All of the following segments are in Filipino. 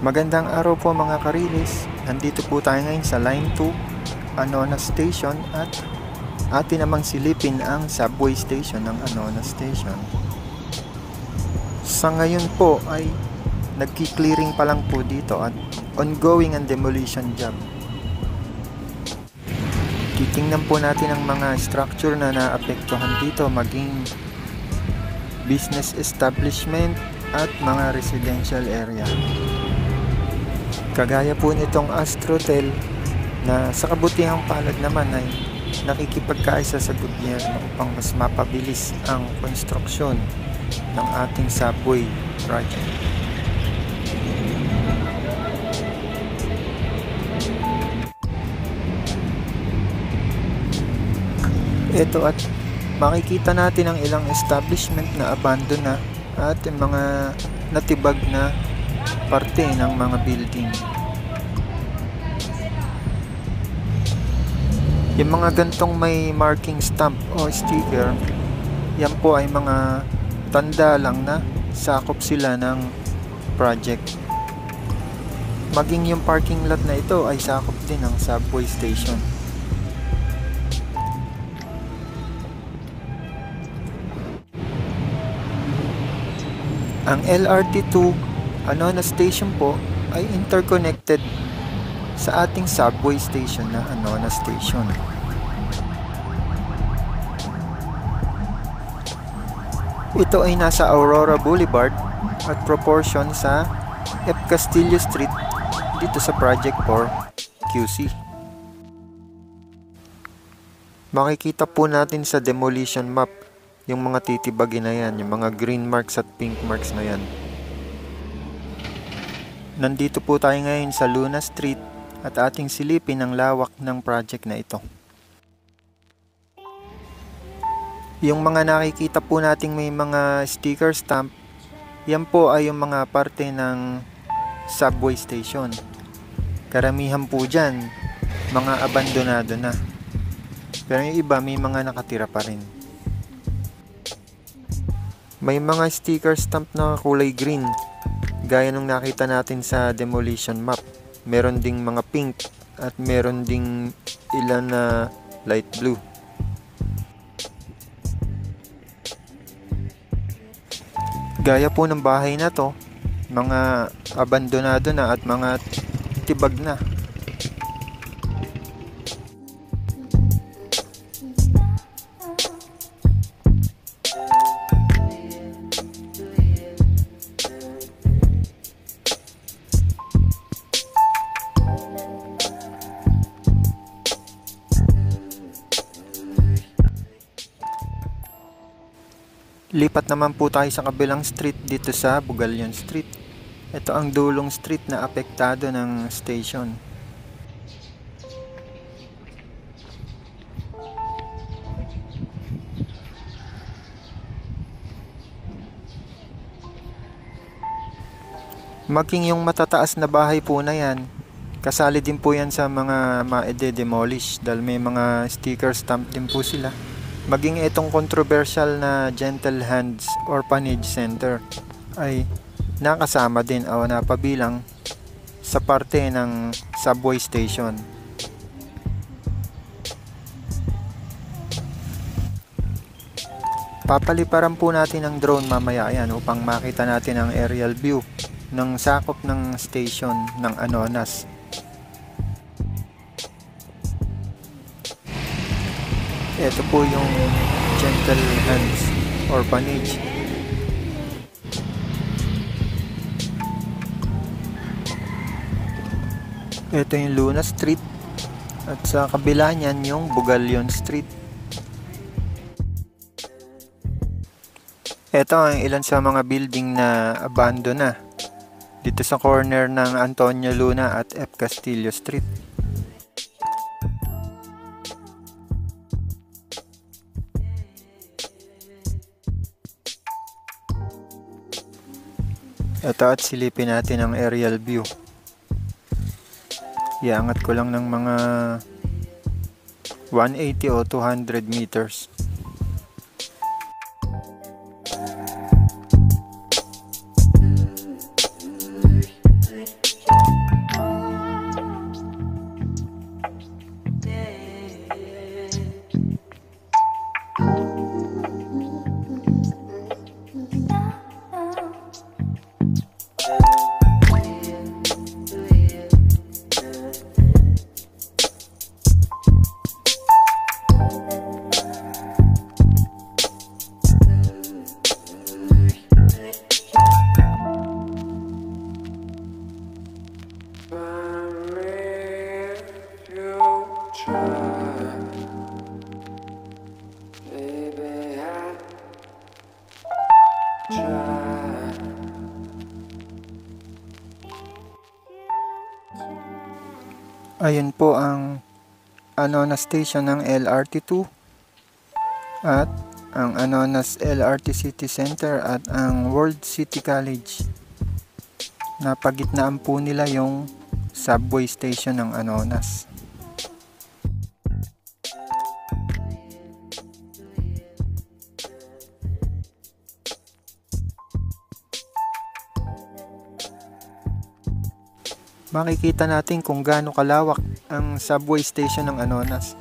Magandang araw po mga karilis. Nandito po tayo ngayon sa Line 2 Anonas Station at atin namang silipin ang subway station ng Anonas Station. Sa ngayon po ay nagki-clearing pa lang po dito at ongoing ang demolition job. Titingnan po natin ang mga structure na naapektuhan dito, maging business establishment at mga residential area. Kagaya po nitong Astrotel na sa kabutihang palad naman ay nakikipagkaisa sa gobyerno upang mas mapabilis ang konstruksyon ng ating subway project. Ito at makikita natin ang ilang establishment na abandon na at mga natibag na parte ng mga building. Yung mga gantong may marking stamp o sticker, yan po ay mga tanda lang na sakop sila ng project. Maging yung parking lot na ito ay sakop din ng subway station. Ang LRT2 Anonas Station po ay interconnected sa ating subway station na Anonas Station. Ito ay nasa Aurora Boulevard at proportion sa F. Castillo Street dito sa Project 4 QC. Makikita po natin sa demolition map yung mga titibagin na yan, yung mga green marks at pink marks na yan. Nandito po tayo ngayon sa Luna Street at ating silipin ang lawak ng project na ito. Yung mga nakikita po nating may mga sticker stamp, yan po ay yung mga parte ng subway station. Karamihan po dyan, mga abandonado na. Pero yung iba may mga nakatira pa rin. May mga sticker stamp na kulay green, gaya nung nakita natin sa demolition map. Meron ding mga pink at meron ding ilan na light blue. Gaya po ng bahay na to, mga abandonado na at mga tibag na. Lipat naman po tayo sa kabilang street dito sa Bugalyon Street. Ito ang dulong street na apektado ng station. Maging yung matataas na bahay po na yan, kasali din po yan sa mga ma-demolish dahil may mga sticker stamp din po sila. Maging itong controversial na Gentle Hands Orphanage Center ay nakasama din o napabilang sa parte ng subway station. Papaliparan po natin ang drone mamaya yan upang makita natin ang aerial view ng sakop ng station ng Anonas. Ito po yung Gentle Hands Orphanage. Ito yung Luna Street. At sa kabila niyan yung Bugalyon Street. Ito ang ilan sa mga building na abandon na dito sa corner ng Antonio Luna at F. Castillo Street. Ito at silipin natin ang aerial view. Iangat ko lang ng mga 180 o 200 meters. Ayun po ang Anonas Station ng LRT2 at ang Anonas LRT City Center at ang World City College. Napagitnaan po nila yung subway station ng Anonas. Makikita natin kung gaano kalawak ang subway station ng Anonas.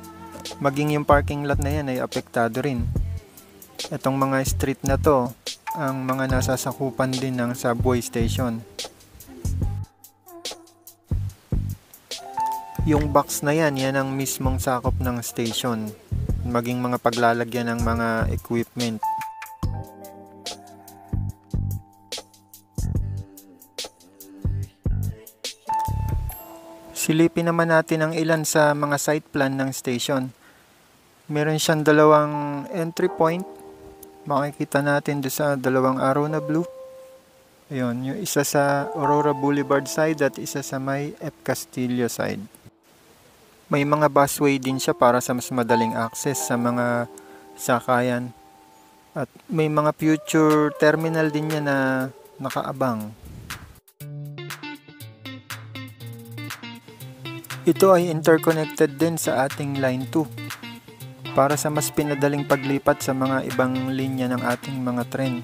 Maging yung parking lot na yan ay apektado rin. Itong mga street na to, ang mga nasasakupan din ng subway station. Yung box na yan, yan ang mismong sakop ng station. Maging mga paglalagyan ng mga equipment. Silipin naman natin ang ilan sa mga site plan ng station. Meron siyang dalawang entry point. Makikita natin doon sa dalawang arrow na blue. Ayun, yung isa sa Aurora Boulevard side at isa sa may F. Castillo side. May mga busway din siya para sa mas madaling access sa mga sakayan. At may mga future terminal din niya na nakaabang. Ito ay interconnected din sa ating Line 2 para sa mas pinadaling paglipat sa mga ibang linya ng ating mga tren.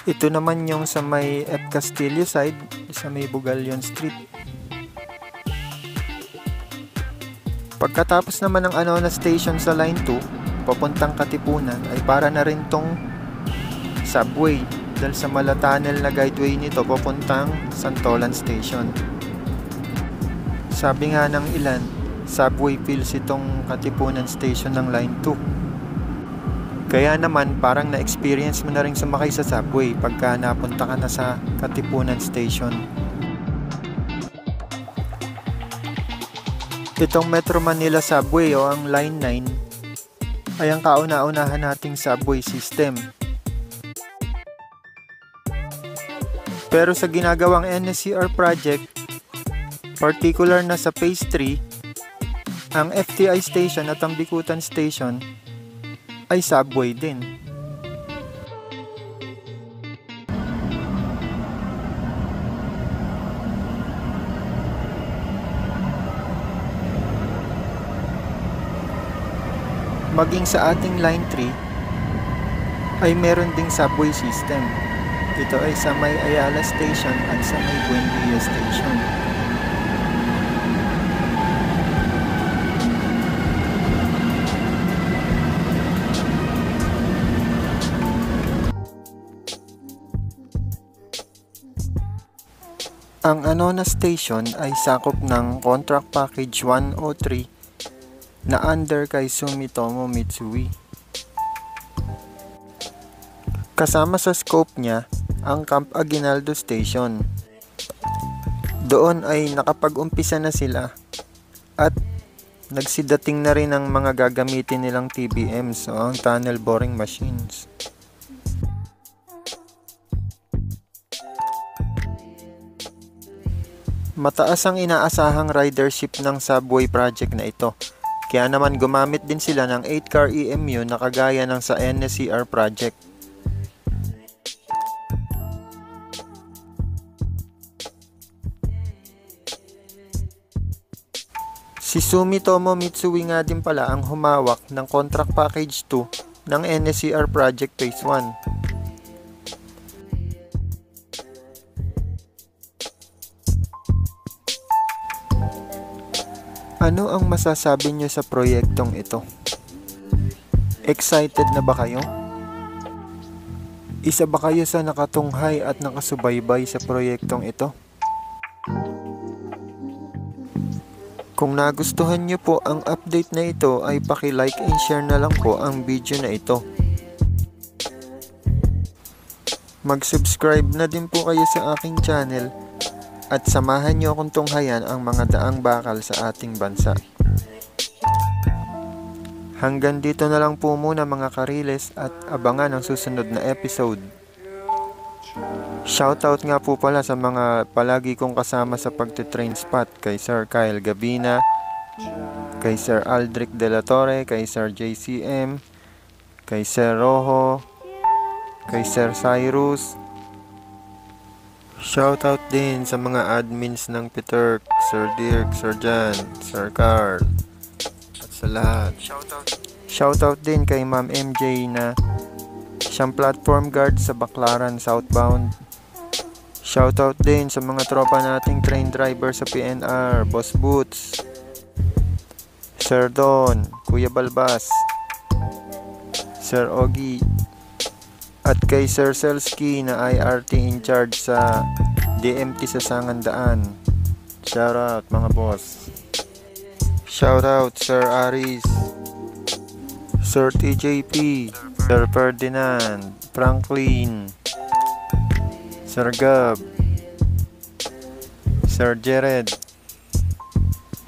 Ito naman yung sa may F. Castillo side, sa may Bugalyon Street. Pagkatapos naman ng Anonas Station sa Line 2, papuntang Katipunan ay para na rin tong subway. Dahil sa mala tunnel na guideway nito papuntang Santolan Station. Sabi nga ng ilan, subway feels itong Katipunan Station ng Line 2. Kaya naman parang na-experience mo na rin sumakay sa subway pagka napunta ka na sa Katipunan Station. Itong Metro Manila Subway o ang Line 9 ay ang kauna-unahan nating subway system. Pero sa ginagawang NSCR project, particular na sa Phase 3, ang FTI Station at ang Bikutan Station ay subway din. Maging sa ating Line 3 ay meron ding subway system. Ito ay sa may Ayala Station at sa may Buendia Station. Ang Anona Station ay sakop ng Contract Package 103 na under kay Sumitomo Mitsui. Kasama sa scope niya ang Camp Aguinaldo Station. Doon ay nakapag-umpisa na sila at nagsidating na rin ang mga gagamitin nilang TBMs o ang tunnel boring machines. Mataas ang inaasahang ridership ng subway project na ito. Kaya naman gumamit din sila ng 8-car EMU na kagaya ng sa NSCR project. Si Sumitomo Mitsui nga din pala ang humawak ng Contract Package 2 ng NSCR Project Phase 1. Ano ang masasabi niyo sa proyektong ito? Excited na ba kayo? Isa ba kayo sa nakatunghay at nakasubaybay sa proyektong ito? Kung nagustuhan niyo po ang update na ito ay paki-like and share na lang po ang video na ito. Mag-subscribe na din po kayo sa aking channel at samahan niyo akong tunghayan ang mga daang bakal sa ating bansa. Hanggang dito na lang po muna mga kariles at abangan ang susunod na episode. Shoutout nga po pala sa mga palagi kong kasama sa pagtitrain spot kay Sir Kyle Gabina, kay Sir Aldric De La Torre, kay Sir JCM, kay Sir Rojo, kay Sir Cyrus. Shoutout din sa mga admins ng Peter, Sir Dirk, Sir Jan, Sir Carl, at sa lahat. Shoutout din kay Ma'am MJ na siyang platform guard sa Baclaran southbound. Shoutout din sa mga tropa nating train driver sa PNR, Boss Boots, Sir Don, Kuya Balbas, Sir Ogie, at kay Sir Selski na IRT in charge sa DMT sa Sangandaan. Shoutout mga boss. Shoutout Sir Aris, Sir TJP, Sir Ferdinand, Franklin, Sir Gab, Sir Jared,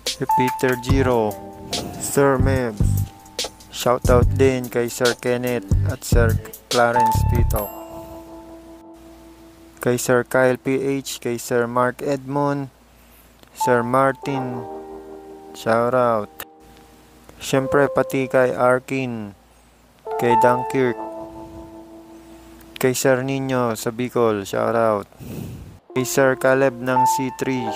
si Peter Giro, Sir Mebs. Shoutout din kay Sir Kenneth at Sir Clarence Pitok, kay Sir Kyle PH, kay Sir Mark Edmond, Sir Martin. Shoutout. Siyempre pati kay Arkin, kay Dunkirk, kay Sir Nino sa Bicol, shoutout. Kay Sir Caleb ng C3,